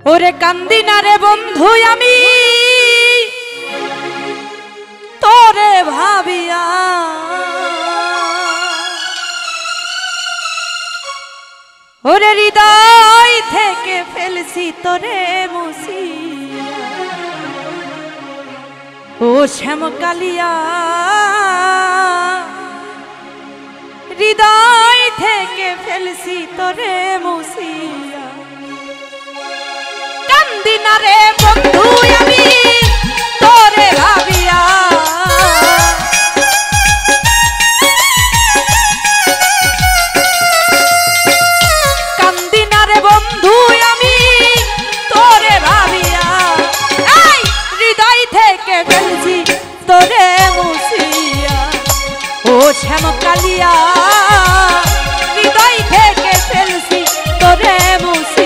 ওরে কান্দি না রে বন্ধু আমি তোরে ভাবিয়া, ওরে হৃদয় থেকে ফেলছি তোরে মুছিয়া, ও শ্যামকালিয়া হৃদয় থেকে ফেলছি তোরে মুছিয়া। কান্দি না রে বন্ধু আমি তোরে ভাবিয়া, কান্দি না রে বন্ধু আমি তোরে ভাবিয়া, এই হৃদয় থেকে ফেলছি তোরে মুছিয়া, ও শ্যামকালিয়া হৃদয় থেকে ফেলছি তোরে মুছিয়া।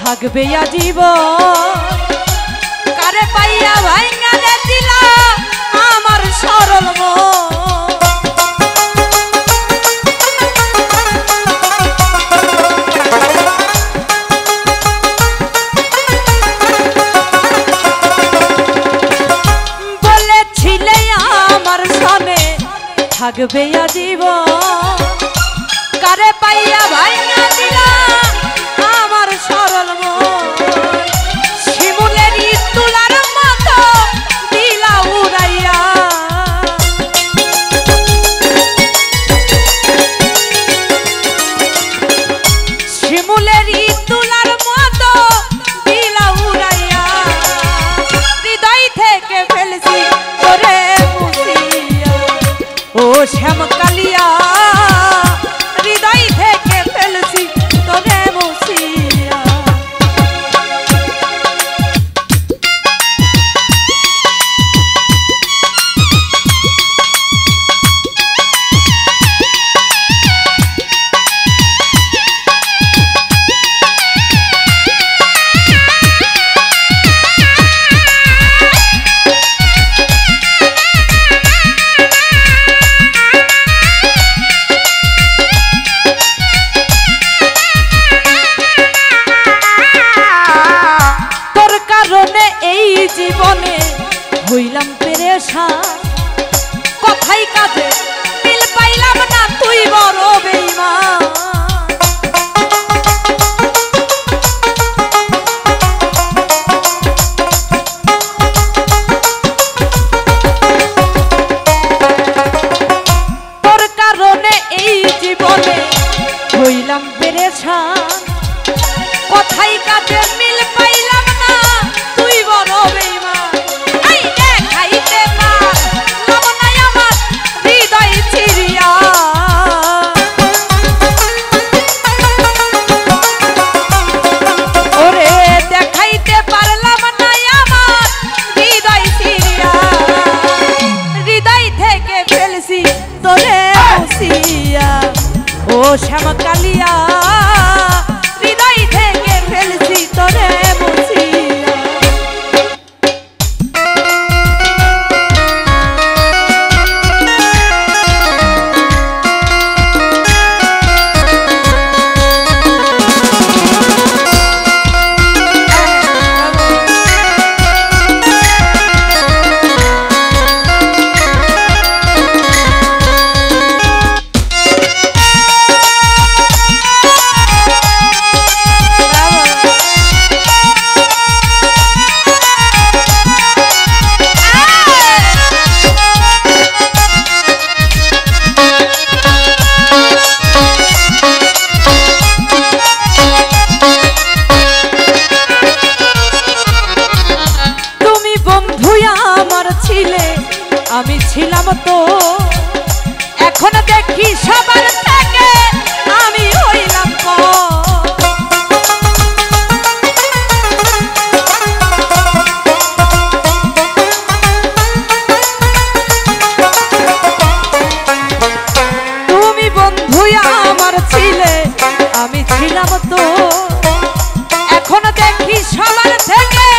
থাকবে আজীবন কারে পাইয়া ভাইঙা রে দিলা আমার সরল মন, বলেছিলে আমার সনে থাকবে আজীবন কারে পাইয়া ভাইঙা দিলা আমার সরল মন, শিমুলেরই তুলার মতো দিলা উড়াইয়া, শিমুলেরই তুলার মতো দিলা উড়াইয়া, হৃদয় থেকে ফেলছি তোরে মুছিয়া, ও শ্যামকালিয়া হৃদয় থেকে ফেলছি তোরে মুছিয়া। জীবনে হইলাম পেরেশান, কথাই কাজে মিল পাইলাম না তুই বড় বেঈমান, তোর কারণে এই জীবনে হইলাম পেরেশান, কথাই কাজে মিল পাইলাম না তুই বড় বেঈমান, এই দেখাইতে পারলাম না আমার হৃদয় চিরিয়া, ওরে দেখাইতে পারলাম না আমার হৃদয় চিরিয়া, হৃদয় থেকে ফেলছি তোরে মুছিয়া, ও শ্যামকালিয়া হৃদয় থেকে ফেলছি তোরে মুছিয়া। আমি ছিলাম তো, এখন দেখি সবার থেকে আমি হইলাম মতো এখন দেখি সবার থেকে